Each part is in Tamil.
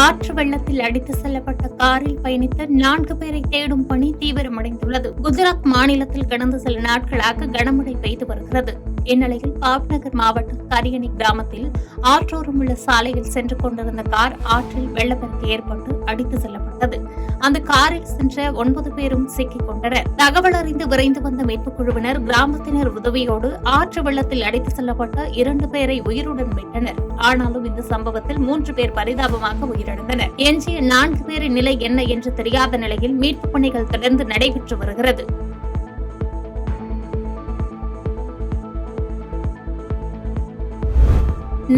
ஆற்று வெள்ளத்தில் அடித்து செல்லப்பட்ட காரில் பயணித்த 4 பேரை தேடும் பணி தீவிரமடைந்துள்ளது. குஜராத் மாநிலத்தில் கடந்த சில நாட்களாக கனமழை பெய்து வருகிறது. இந்நிலையில் பாப்நகர் மாவட்டம் கரியணி கிராமத்தில் ஆற்றோரம் உள்ள சாலையில் சென்று கொண்டிருந்த கார் ஆற்றில் வெள்ளப்பெருக்கு ஏற்பட்டு அடித்து செல்லப்பட்டது. அந்த காரில் சென்ற 9 பேரும் சிக்கிக் கொண்டனர். தகவல் அறிந்து விரைந்து வந்த மீட்புக் குழுவினர் கிராமத்தினர் உதவியோடு ஆற்று வெள்ளத்தில் அடித்து செல்லப்பட்ட 2 பேரை உயிருடன் மீட்டனர். ஆனாலும் இந்த சம்பவத்தில் 3 பேர் பரிதாபமாக உயிரிழந்தனர். எஞ்சிய 4 பேரின் நிலை என்ன என்று தெரியாத நிலையில் மீட்புப் பணிகள் தொடர்ந்து நடைபெற்று வருகிறது.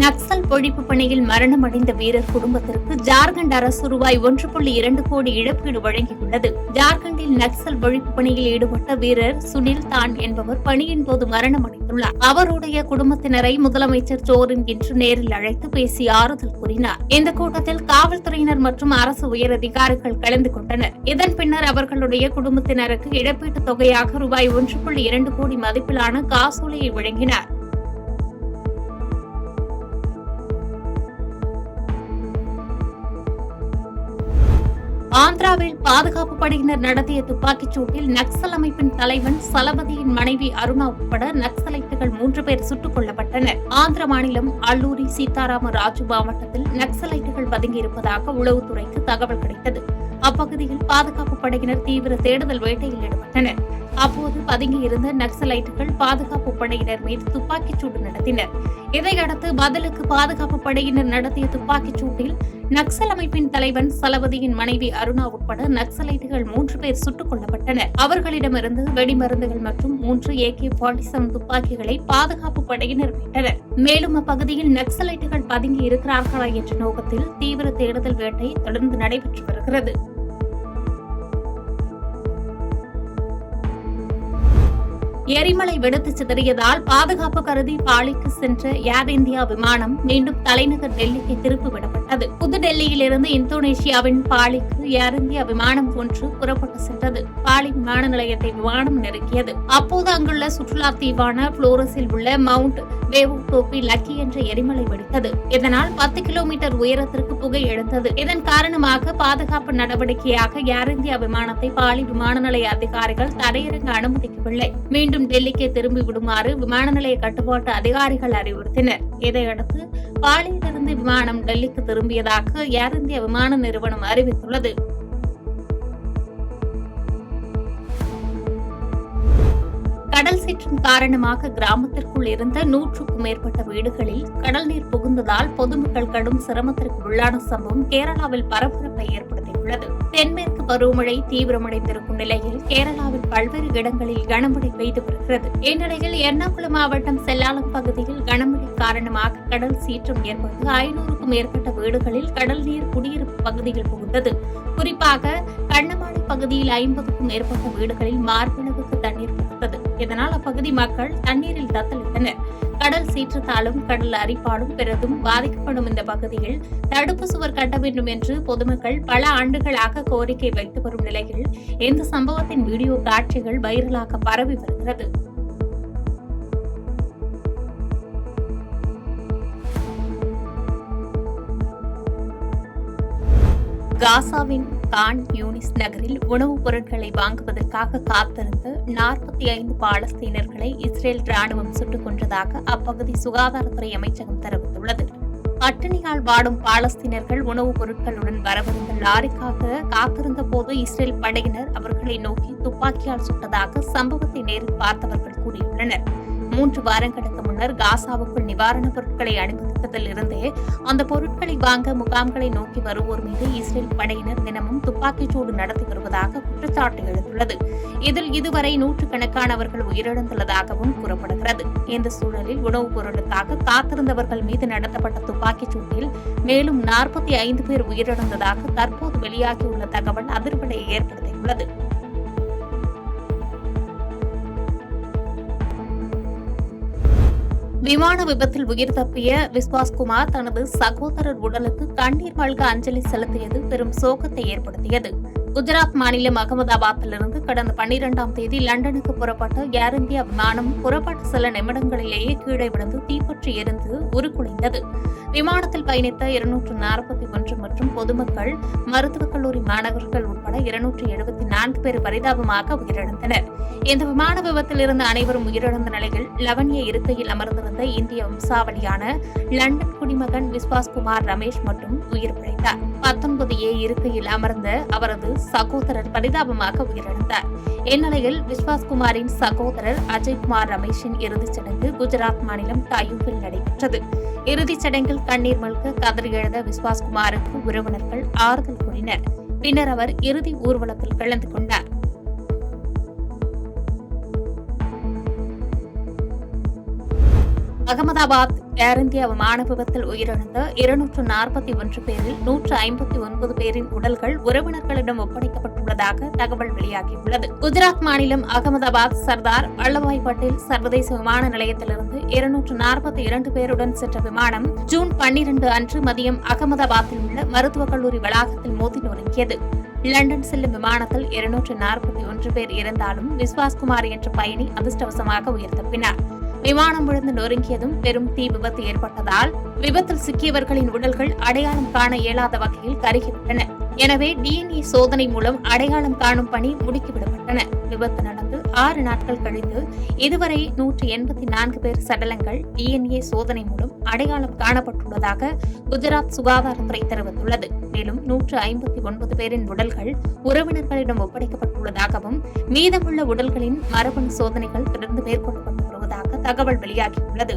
நக்சல் ஒழிப்பு பணியில் மரணமடைந்த வீரர் குடும்பத்திற்கு ஜார்க்கண்ட் அரசு ரூபாய் 1.2 கோடி இழப்பீடு வழங்கியுள்ளது. ஜார்க்கண்டில் நக்சல் ஒழிப்பு பணியில் ஈடுபட்ட வீரர் சுனில் தான் என்பவர் பணியின் போது மரணமடைந்துள்ளார். அவருடைய குடும்பத்தினரை முதலமைச்சர் சோரன் இன்று நேரில் அழைத்து பேசி ஆறுதல் கூறினார். இந்த கூட்டத்தில் காவல்துறையினர் மற்றும் அரசு உயரதிகாரிகள் கலந்து கொண்டனர். இதன் பின்னர் அவர்களுடைய குடும்பத்தினருக்கு இழப்பீட்டுத் தொகையாக ரூபாய் 1.2 கோடி மதிப்பிலான காசோலையை வழங்கினார். ஆந்திராவில் பாதுகாப்பு படையினர் நடத்திய துப்பாக்கிச் சூட்டில் நக்சல் அமைப்பின் தலைவன் சலபதியின் மனைவி அருணா உட்பட நக்சலைட்டுகள் 3 பேர் சுட்டுக் கொல்லப்பட்டனர். ஆந்திர மாநிலம் அல்லூரி சீதாராம ராஜு மாவட்டத்தில் நக்சலைட்டுகள் பதுங்கியிருப்பதாக உளவுத்துறைக்கு தகவல் கிடைத்தது. அப்பகுதியில் பாதுகாப்பு படையினர் தீவிர தேடுதல் வேட்டையில் ஈடுபட்டனர். அப்போது பதுங்கியிருந்த நக்சலைட்டுகள் பாதுகாப்பு படையினர் மீது துப்பாக்கிச் சூடு நடத்தினர். இதையடுத்து பதிலுக்கு பாதுகாப்பு படையினர் நடத்திய துப்பாக்கிச் சூட்டில் நக்சல் அமைப்பின் தலைவன் சலபதியின் மனைவி அருணா உட்பட நக்சலைட்டுகள் 3 பேர் சுட்டுக் கொல்லப்பட்டனர். அவர்களிடமிருந்து வெடிமருந்துகள் மற்றும் 3 AK-47 துப்பாக்கிகளை பாதுகாப்பு படையினர் மீட்டனர். மேலும் அப்பகுதியில் நக்சலைட்டுகள் பதுங்கி இருக்கிறார்களா என்ற நோக்கத்தில் தீவிர தேடுதல் வேட்டை தொடர்ந்து நடைபெற்று வருகிறது. எரிமலை வெடித்து சிதறியதால் பாதுகாப்பு கருதி பாலிக்கு சென்ற ஏர் இந்தியா விமானம் மீண்டும் தலைநகர் டெல்லிக்கு திருப்பி விடப்பட்டது. புதுடெல்லியிலிருந்து இந்தோனேஷியாவின் பாலிக்கு ஏர் இந்தியா விமானம் ஒன்று புறப்பட்டு சென்றது. பாலி விமான நிலையத்தை விமானம் நெருங்கியது. அப்போது அங்குள்ள சுற்றுலா தீவான புளோரஸில் உள்ள மவுண்ட் வேவுடோபி லக்கி என்ற எரிமலை வெடித்தது. இதனால் 10 கிலோமீட்டர் உயரத்திற்கு புகை எழுந்தது. இதன் காரணமாக பாதுகாப்பு நடவடிக்கையாக ஏர் இந்தியா விமானத்தை பாலி விமான நிலைய அதிகாரிகள் தரையிறங்க அனுமதிக்கவில்லை. மீண்டும் டெல்லிக்கு திரும்பி விடுமாறு விமான நிலைய கட்டுப்பாட்டு அதிகாரிகள் அறிவுறுத்தினர். இதையடுத்து பாலியிலிருந்து விமானம் டெல்லிக்கு திரும்பியதாக ஏர் இந்தியா விமான நிறுவனம் அறிவித்துள்ளது. கடல் சீற்றம் காரணமாக கிராமத்திற்குள் இருந்த 100க்கும் மேற்பட்ட வீடுகளில் கடல் நீர் புகுந்ததால் பொதுமக்கள் கடும் சிரமத்திற்கு உள்ளான சம்பவம் கேரளாவில் பரபரப்பை ஏற்படுத்தியுள்ளது. தென்மேற்கு பருவமழை தீவிரமடைந்திருக்கும் நிலையில் கேரளாவில் பல்வேறு இடங்களில் கனமழை பெய்து வருகிறது. இந்நிலையில் எர்ணாகுளம் மாவட்டம் செல்லாலம் பகுதியில் கனமழை காரணமாக கடல் சீற்றம் ஏற்பட்டு 500க்கும் மேற்பட்ட வீடுகளில் கடல் நீர் குடியிருப்பு பகுதியில் புகுந்தது. குறிப்பாக கண்ணமாடி பகுதியில் 50க்கும் மேற்பட்ட வீடுகளில் மார்பளவுக்கு தண்ணீர் புகுந்தது. இதனால் அப்பகுதி மக்கள் தண்ணீரில் தத்தளித்தனர். கடல் சீற்றத்தாலும் கடல் அரிப்பாலும் பெரிதும் பாதிக்கப்படும் இந்த பகுதியில் தடுப்பு சுவர் கட்ட வேண்டும் என்று பொதுமக்கள் பல ஆண்டுகளாக கோரிக்கை வைத்து வரும் நிலையில் இந்த சம்பவத்தின் வீடியோ காட்சிகள் வைரலாக பரவி வருகிறது. காசாவின் கான் யூனிஸ் நகரில் உணவுப் பொருட்களை வாங்குவதற்காக காத்திருந்த 45 பாலஸ்தீனர்களை இஸ்ரேல் ராணுவம் சுட்டுக் கொன்றதாக அப்பகுதி சுகாதாரத்துறை அமைச்சகம் தெரிவித்துள்ளது. பட்டினியால் வாடும் பாலஸ்தீனர்கள் உணவுப் பொருட்களுடன் வரவிருந்த லாரிக்காக காத்திருந்த போது இஸ்ரேல் படையினர் அவர்களை நோக்கி துப்பாக்கியால் சுட்டதாக சம்பவத்தை நேரில் பார்த்தவர்கள் கூறியுள்ளனர். 3 வாரங்களுக்கு முன்னர் காசாவுக்குள் நிவாரணப் பொருட்களை அனுமதித்ததில் இருந்தே அந்த பொருட்களை வாங்க முகாம்களை நோக்கி வருவோர் மீது இஸ்ரேல் படையினர் தினமும் துப்பாக்கிச்சூடு நடத்தி வருவதாக குற்றச்சாட்டு எழுந்துள்ளது. இதில் இதுவரை 100கணக்கானவர்கள் உயிரிழந்துள்ளதாகவும் கூறப்படுகிறது. இந்த சூழலில் உணவுப் பொருளுக்காக காத்திருந்தவர்கள் மீது நடத்தப்பட்ட துப்பாக்கிச் சூட்டில் மேலும் 45 பேர் உயிரிழந்ததாக தற்போது வெளியாகியுள்ள தகவல் அதிர்வலையை ஏற்படுத்தியுள்ளது. விமான விபத்தில் உயிர் தப்பிய விஸ்வாஸ்குமார் தனது சகோதரர் உடலுக்கு கண்ணீர் மல்க அஞ்சலி செலுத்தியது பெரும் சோகத்தை ஏற்படுத்தியது. குஜராத் மாநிலம் அகமதாபாத்திலிருந்து கடந்த 12ஆம் தேதி லண்டனுக்கு புறப்பட்ட ஏர் இந்தியா விமானம் புறப்பட்ட சில நிமிடங்களிலேயே கீழே விழுந்து தீப்பற்றி எரிந்து உருக்குலைந்தது. விமானத்தில் பயணித்த 241 மற்றும் பொதுமக்கள், மருத்துவக் கல்லூரி மாணவர்கள் உட்பட 274 பேர் பரிதாபமாக உயிரிழந்தனர். இந்த விமான விபத்தில் இருந்த அனைவரும் உயிரிழந்த நிலையில் 11 இருக்கையில் அமர்ந்திருந்த இந்திய வம்சாவளியான லண்டன் குடிமகன் விஸ்வாஸ்குமார் ரமேஷ் மட்டும் உயிர் பிழைத்தார். 19 இருக்கையில் அமர்ந்த அவரது சகோதரர் பரிதாபமாக உயிரிழந்தார். இந்நிலையில் விஸ்வாஸ்குமாரின் சகோதரர் அஜய்குமார் ரமேஷின் இறுதிச் சடங்கு குஜராத் மாநிலம் டாயூவில் நடைபெற்றது. இறுதிச் சடங்கில் கண்ணீர் மல்க கதறி எழுத விஸ்வாஸ்குமாருக்கு உறவினர்கள் ஆறுதல் கூறினர். பின்னர் அவர் இறுதி ஊர்வலத்தில் கலந்து கொண்டார். அகமதாபாத் ஏர் இந்தியா விமான விபத்தில் உயிரிழந்த 241 பேரில் 159 பேரின் உடல்கள் உறவினர்களிடம் ஒப்படைக்கப்பட்டுள்ளதாக தகவல் வெளியாகியுள்ளது. குஜராத் மாநிலம் அகமதாபாத் சர்தார் வல்லபாய் பட்டேல் சர்வதேச விமான நிலையத்திலிருந்து 242 பேருடன் சென்ற விமானம் ஜூன் 12 அன்று மதியம் அகமதாபாத்தில் உள்ள மருத்துவக் கல்லூரி வளாகத்தில் மோதி நொறுங்கியது. லண்டன் செல்லும் விமானத்தில் 241 பேர் இருந்தாலும் விஸ்வாஸ்குமார் என்ற பயணி அதிர்ஷ்டவசமாக உயிர் தப்பினார். விமானம் விழுந்து நொறுங்கியதும் பெரும் தீ விபத்து ஏற்பட்டதால் விபத்தில் சிக்கியவர்களின் உடல்கள் அடையாளம் காண இயலாத வகையில் கருகிவிட்டன. எனவே DNA சோதனை மூலம் அடையாளம் காணும் பணி முடுக்கிவிடப்பட்டன. விபத்து நடந்து 6 நாட்கள் கழித்து இதுவரை 184 பேர் சடலங்கள் DNA சோதனை மூலம் அடையாளம் காணப்பட்டுள்ளதாக குஜராத் சுகாதாரத்துறை தெரிவித்துள்ளது. மேலும் 159 பேரின் உடல்கள் உறவினர்களிடம் ஒப்படைக்கப்பட்டுள்ளதாகவும் மீதமுள்ள உடல்களின் மரபணு சோதனைகள் தொடர்ந்து மேற்கொள்ளப்பட்டு வருவதாக தகவல் வெளியாகியுள்ளது.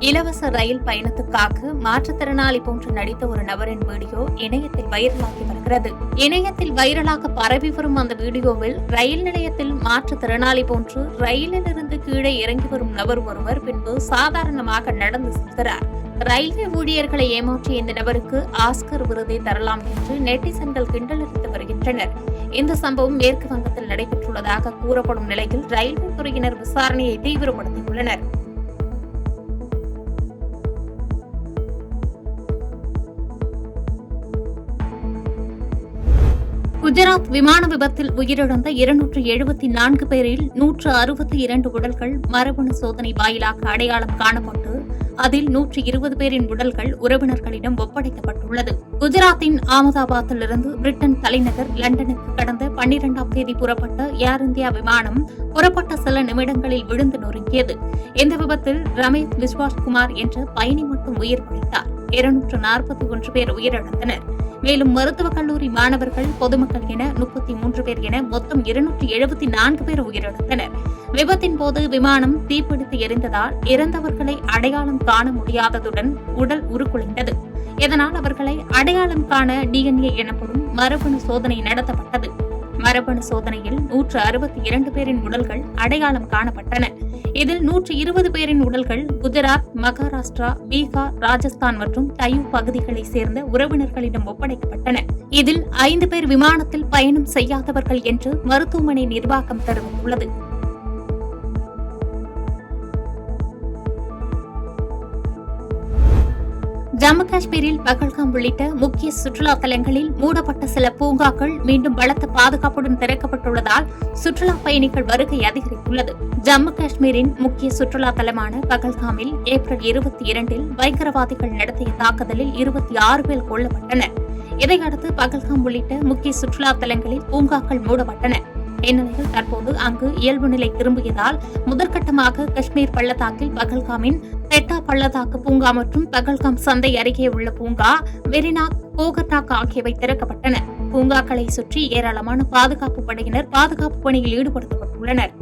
இலவச ரயில் பயணத்துக்காக மாற்றுத்திறனாளி போன்று நடித்த ஒரு நபரின் வீடியோ இணையத்தில் வைரலாகி வருகிறது. இணையத்தில் வைரலாக பரவி வரும் அந்த வீடியோவில் ரயில் நிலையத்தில் மாற்றுத்திறனாளி போன்று ரயிலிலிருந்து கீழே இறங்கி வரும் நபர் ஒருவர் பின்பு சாதாரணமாக நடந்து செல்கிறார். ரயில்வே ஊழியர்களை ஏமாற்றிய இந்த நபருக்கு ஆஸ்கர் விருதை தரலாம் என்று நெட்டிசன்கள் கிண்டலடித்து வருகின்றனர். இந்த சம்பவம் மேற்கு வங்கத்தில் நடைபெற்றுள்ளதாக கூறப்படும் நிலையில் ரயில்வே துறையினர் விசாரணையை தீவிரப்படுத்தியுள்ளனர். குஜராத் விமான விபத்தில் உயிரிழந்த 274 பேரில் 162 உடல்கள் மரபணு சோதனை வாயிலாக அடையாளம் காணப்பட்டு அதில் 120 பேரின் உடல்கள் உறவினர்களிடம் ஒப்படைக்கப்பட்டுள்ளது. குஜராத்தின் அகமதாபாத்திலிருந்து பிரிட்டன் தலைநகர் லண்டனுக்கு கடந்த 12ஆம் தேதி புறப்பட்ட ஏர் இந்தியா விமானம் புறப்பட்ட சில நிமிடங்களில் விழுந்து நொறுங்கியது. இந்த விபத்தில் ரமேஷ் விஸ்வாஸ்குமார் என்ற பயணி மட்டும் உயிர் பிழைத்தார். 241 பேர் உயிரிழந்தனர். மேலும் மருத்துவக் கல்லூரி மாணவர்கள், பொதுமக்கள் என 33 பேர் என மொத்தம் 274 பேர் உயிரிழந்தனர். விபத்தின் போது விமானம் தீப்பிடித்து எரிந்ததால் இறந்தவர்களை அடையாளம் காண முடியாததுடன் உடல் உருக்குலைந்தது. இதனால் அவர்களை அடையாளம் காண DNA எனப்படும் மரபணு சோதனை நடத்தப்பட்டது. மரபணு சோதனையில் 162 பேரின் உடல்கள் அடையாளம் காணப்பட்டன. இதில் 120 பேரின் உடல்கள் குஜராத், மகாராஷ்டிரா, பீகார், ராஜஸ்தான் மற்றும் டையூ பகுதிகளைச் சேர்ந்த உறவினர்களிடம் ஒப்படைக்கப்பட்டன. இதில் 5 பேர் விமானத்தில் பயணம் செய்யாதவர்கள் என்று மருத்துவமனை நிர்வாகம் தெரிவித்துள்ளது. ஜம்மு காஷ்மீரில் பகல்காம் உள்ளிட்ட முக்கிய சுற்றுலா தலங்களில் மூடப்பட்ட சில பூங்காக்கள் மீண்டும் பலத்த பாதுகாப்புடன் திறக்கப்பட்டுள்ளதால் சுற்றுலா பயணிகள் வருகை அதிகரித்துள்ளது. ஜம்மு காஷ்மீரின் முக்கிய சுற்றுலா தலமான பகல்காமில் ஏப்ரல் 22இல் பயங்கரவாதிகள் நடத்திய தாக்குதலில் 26 பேர் கொல்லப்பட்டனர். இதையடுத்து பகல்காம் உள்ளிட்ட முக்கிய சுற்றுலா தலங்களில் பூங்காக்கள் மூடப்பட்டன. இந்நிலையில் தற்போது அங்கு இயல்பு நிலை திரும்பியதால் முதற்கட்டமாக காஷ்மீர் பள்ளத்தாக்கில் பகல்காமின் தெட்டா பள்ளத்தாக்கு பூங்கா மற்றும் பகல்காம் சந்தை அருகே உள்ள பூங்கா, வெரினாக், கோகர்நாக் ஆகியவை திறக்கப்பட்டன. பூங்காக்களை சுற்றி ஏராளமான பாதுகாப்பு படையினர் பாதுகாப்பு பணியில் ஈடுபடுத்தப்பட்டுள்ளனர்.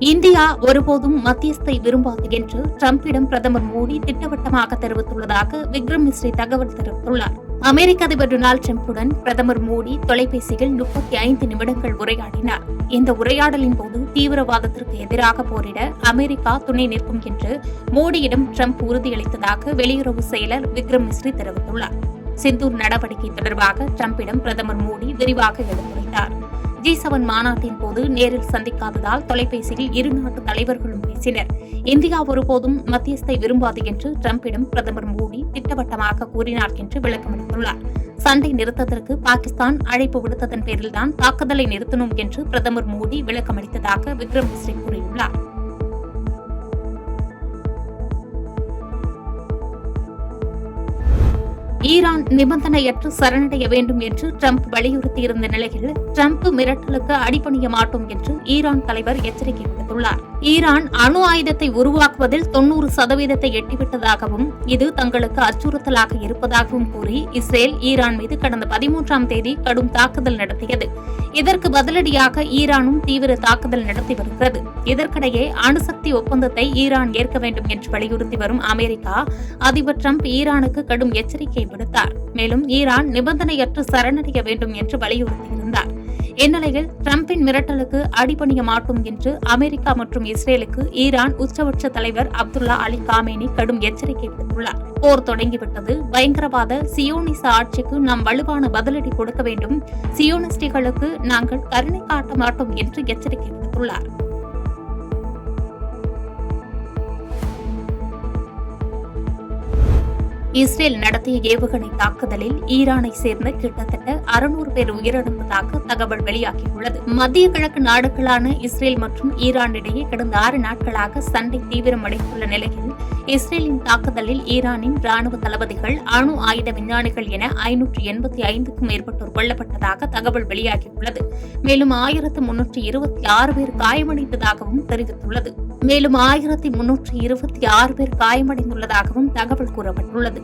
இந்தியா ஒருபோதும் மத்தியஸ்தை விரும்பாது என்று டிரம்பிடம் பிரதமர் மோடி திட்டவட்டமாக தெரிவித்துள்ளதாக விக்ரம் மிஸ்ரி தகவல் தெரிவித்துள்ளார். அமெரிக்க அதிபர் டொனால்டு டிரம்புடன் பிரதமர் மோடி தொலைபேசியில் 35 நிமிடங்கள் உரையாடினார். இந்த உரையாடலின் போது தீவிரவாதத்திற்கு எதிராக போரிட அமெரிக்கா துணை நிற்கும் என்று மோடியிடம் டிரம்ப் உறுதியளித்ததாக வெளியுறவு செயலர் விக்ரம் மிஸ்ரி தெரிவித்துள்ளார். சிந்தூர் நடவடிக்கை தொடர்பாக டிரம்பிடம் பிரதமர் மோடி விரிவாக எடுத்துரைத்தார். G7 மாநாட்டின் போது நேரில் சந்திக்காததால் தொலைபேசியில் இரு நாட்டு தலைவர்களும் பேசினர். இந்தியா ஒருபோதும் மத்தியஸ்தை விரும்பாது என்று டிரம்பிடம் பிரதமர் மோடி திட்டவட்டமாக கூறினார் என்று விளக்கமளித்துள்ளார். சண்டை நிறுத்தத்திற்கு பாகிஸ்தான் அழைப்பு விடுத்ததன் பேரில்தான் தாக்குதலை நிறுத்தணும் என்று பிரதமர் மோடி விளக்கமளித்ததாக விக்ரம் மிஸ்ரி கூறியுள்ளார். ஈரான் நிபந்தனையற்று சரணடைய வேண்டும் என்று டிரம்ப் வலியுறுத்தியிருந்த நிலையில் டிரம்ப் மிரட்டலுக்கு அடிபணிய மாட்டோம் என்று ஈரான் தலைவர் எச்சரிக்கை விடுத்துள்ளார். ஈரான் அணு ஆயுதத்தை உருவாக்குவதில் 90% எட்டிவிட்டதாகவும் இது தங்களுக்கு அச்சுறுத்தலாக இருப்பதாகவும் கூறி இஸ்ரேல் ஈரான் மீது கடந்த 13ஆம் தேதி கடும் தாக்குதல் நடத்தியது. இதற்கு பதிலடியாக ஈரானும் தீவிர தாக்குதல் நடத்தி வருகிறது. இதற்கிடையே அணுசக்தி ஒப்பந்தத்தை ஈரான் ஏற்க வேண்டும் என்று வலியுறுத்தி வரும் அமெரிக்கா அதிபர் டிரம்ப் ஈரானுக்கு கடும் எச்சரிக்கை விடுத்தார். மேலும் ஈரான் நிபந்தனையற்று சரணடைய வேண்டும் என்று வலியுறுத்தியிருந்தார். இந்நிலையில் டிரம்பின் மிரட்டலுக்கு அடிபணிய மாட்டோம் என்று அமெரிக்கா மற்றும் இஸ்ரேலுக்கு ஈரான் உச்சபட்ச தலைவர் அப்துல்லா அலி காமேனி கடும் எச்சரிக்கை விடுத்துள்ளார். போர் தொடங்கிவிட்டது. பயங்கரவாத சியோனிச ஆட்சிக்கு நாம் வலுவான பதிலடி கொடுக்க வேண்டும். சியோனிஸ்டுகளுக்கு நாங்கள் கருணை காட்ட மாட்டோம் என்று எச்சரிக்கை விடுத்துள்ளார். இஸ்ரேல் நடத்திய ஏவுகணை தாக்குதலில் ஈரானை சேர்ந்த கிட்டத்தட்ட 600 பேர் உயிரிழந்ததாக தகவல் வெளியாகியுள்ளது. மத்திய கிழக்கு நாடுகளான இஸ்ரேல் மற்றும் ஈரான் இடையே கடந்த 6 நாட்களாக சண்டை தீவிரமடைந்துள்ள நிலையில் இஸ்ரேலின் தாக்குதலில் ஈரானின் ராணுவ தளபதிகள், அணு ஆயுத விஞ்ஞானிகள் என 585க்கும் மேற்பட்டோர் கொல்லப்பட்டதாக தகவல் வெளியாகியுள்ளது. மேலும் 1326 பேர் காயமடைந்ததாகவும் தெரிவித்துள்ளது. மேலும் 1326 பேர் காயமடைந்துள்ளதாகவும் தகவல் கூறப்பட்டுள்ளது.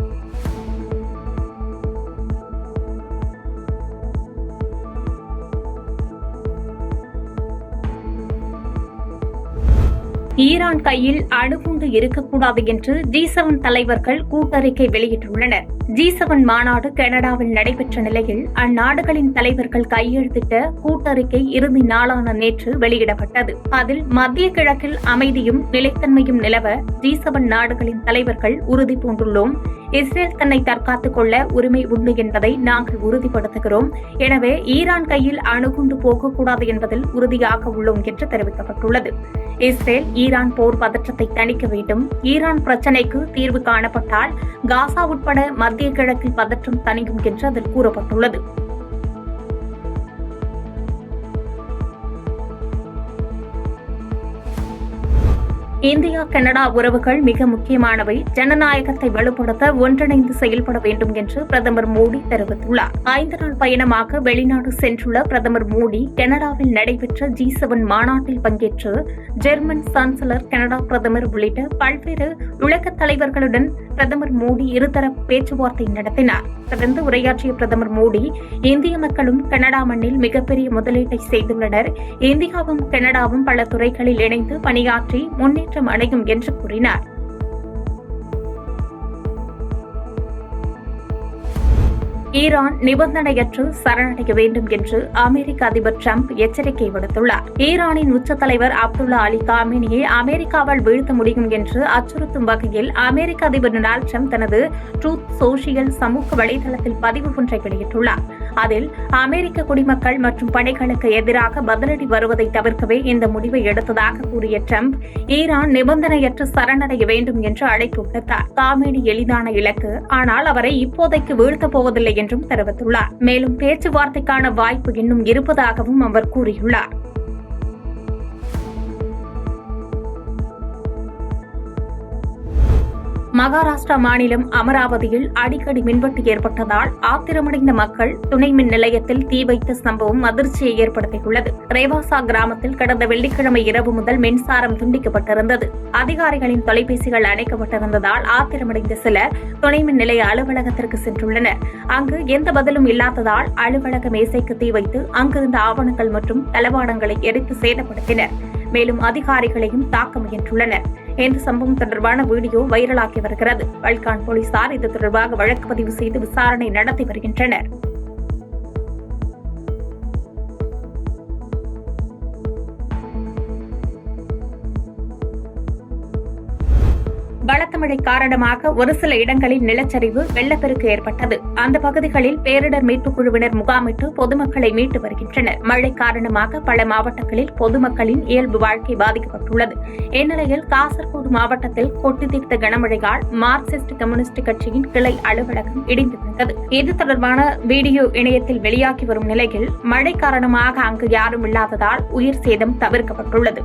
ஈரான் கையில் அணுகுண்டு இருக்கக்கூடாது என்று G7 தலைவர்கள் கூட்டறிக்கை வெளியிட்டுள்ளனர். G7 மாநாடு கனடாவில் நடைபெற்ற நிலையில் அந்நாடுகளின் தலைவர்கள் கையெழுத்திட்ட கூட்டறிக்கை இறுதி நாளான நேற்று வெளியிடப்பட்டது. அதில் மத்திய கிழக்கில் அமைதியும் நிலைத்தன்மையும் நிலவ G7 நாடுகளின் தலைவர்கள் உறுதி பூண்டுள்ளோம். இஸ்ரேல் தன்னை தற்காத்துக் கொள்ள உரிமை உண்டு என்பதை நாங்கள் உறுதிப்படுத்துகிறோம். எனவே ஈரான் கையில் அணுகுண்டு போகக்கூடாது என்பதில் உறுதியாக உள்ளோம் என்று தெரிவிக்கப்பட்டுள்ளது. இஸ்ரேல் ஈரான் போர் பதற்றத்தை தணிக்க வேண்டும். ஈரான் பிரச்சினைக்கு தீர்வு காணப்பட்டால் காசா உட்பட மத்திய கிழக்கில் பதற்றம் தணியும் என்று அதில் கூறப்பட்டுள்ளது. இந்தியா கனடா உறவுகள் மிக முக்கியமானவை. ஜனநாயகத்தை வலுப்படுத்த ஒன்றிணைந்து செயல்பட வேண்டும் என்று பிரதமர் மோடி தெரிவித்துள்ளார். 5 நாள் பயணமாக வெளிநாடு சென்றுள்ள பிரதமர் மோடி கனடாவில் நடைபெற்ற G7 மாநாட்டில் பங்கேற்று ஜெர்மன் சான்சலர், கனடா பிரதமர் உள்ளிட்ட பல்வேறு உலக தலைவர்களுடன் பிரதமர் மோடி இருதரப்பு பேச்சுவார்த்தை நடத்தினார். தொடர்ந்து உரையாற்றிய பிரதமர் மோடி, இந்திய மக்களும் கனடா மண்ணில் மிகப்பெரிய முதலீட்டை செய்துள்ளனர். இந்தியாவும் கனடாவும் பல துறைகளில் இணைந்து பணியாற்றி முன்னேற்றம் அடையும் என்று கூறினார். ஈரான் நிபந்தனையற்று சரணடைய வேண்டும் என்று அமெரிக்க அதிபர் டிரம்ப் எச்சரிக்கை விடுத்துள்ளார். ஈரானின் உச்ச தலைவர் அப்துல்லா அலி காமேனியை அமெரிக்காவால் வீழ்த்த முடியும் என்று அச்சுறுத்தும் வகையில் அமெரிக்க அதிபர் டொனால்டு டிரம்ப் தனது ட்ரூத் சோஷியல் சமூக வலைதளத்தில் பதிவு ஒன்றை வெளியிட்டுள்ளார். அதில் அமெரிக்க குடிமக்கள் மற்றும் படைகளுக்கு எதிராக பதிலடி வருவதை தவிர்க்கவே இந்த முடிவை எடுத்ததாக கூறிய டிரம்ப், ஈரான் நிபந்தனையற்று சரணடைய வேண்டும் என்று அழைப்பு விடுத்தார். காமேனி எளிதான இலக்கு, ஆனால் அவரை இப்போதைக்கு வீழ்த்தப் போவதில்லை என்றும் தெரிவித்துள்ளார். மேலும் பேச்சுவார்த்தைக்கான வாய்ப்பு இன்னும் இருப்பதாகவும் அவர் கூறியுள்ளார். மகாராஷ்டிரா மாநிலம் அமராவதியில் அடிக்கடி மின்வெட்டு ஏற்பட்டதால் ஆத்திரமடைந்த மக்கள் துணை மின் நிலையத்தில் தீ வைத்த சம்பவம் அதிர்ச்சியை ஏற்படுத்தியுள்ளது. ரேவாசா கிராமத்தில் கடந்த வெள்ளிக்கிழமை இரவு முதல் மின்சாரம் துண்டிக்கப்பட்டிருந்தது. அதிகாரிகளின் தொலைபேசிகள் அணைக்கப்பட்டிருந்ததால் ஆத்திரமடைந்த சிலர் துணை மின் நிலைய அலுவலகத்திற்கு சென்றுள்ளனர். அங்கு எந்த பதிலும் இல்லாததால் அலுவலக மேசைக்கு தீ வைத்து அங்கிருந்த ஆவணங்கள் மற்றும் தளவாடங்களை எரித்து சேதப்படுத்தினர். மேலும் அதிகாரிகளையும் தாக்க முயன்றுள்ளனர். இந்த சம்பவம் தொடர்பான வீடியோ வைரலாகி வருகிறது. வல்கான் போலீசார் இது தொடர்பாக வழக்கு பதிவு செய்து விசாரணை நடத்தி வருகின்றனர். பலத்த மழை காரணமாக ஒரு சில இடங்களில் நிலச்சரிவு, வெள்ளப்பெருக்கு ஏற்பட்டது. அந்த பகுதிகளில் பேரிடர் மீட்புக் குழுவினர் முகாமிட்டு பொதுமக்களை மீட்டு வருகின்றனர். மழை காரணமாக பல மாவட்டங்களில் பொதுமக்களின் இயல்பு வாழ்க்கை பாதிக்கப்பட்டுள்ளது. இந்நிலையில் காசர்கோடு மாவட்டத்தில் கொட்டி தீர்த்த கனமழையால் மார்க்சிஸ்ட் கம்யூனிஸ்ட் கட்சியின் கிளை அலுவலகம் இடிந்து விழுந்தது. இது தொடர்பான வீடியோ இணையத்தில் வெளியாகி வரும் நிலையில் மழை காரணமாக அங்கு யாரும் இல்லாததால் உயிர் சேதம் தவிர்க்கப்பட்டுள்ளது.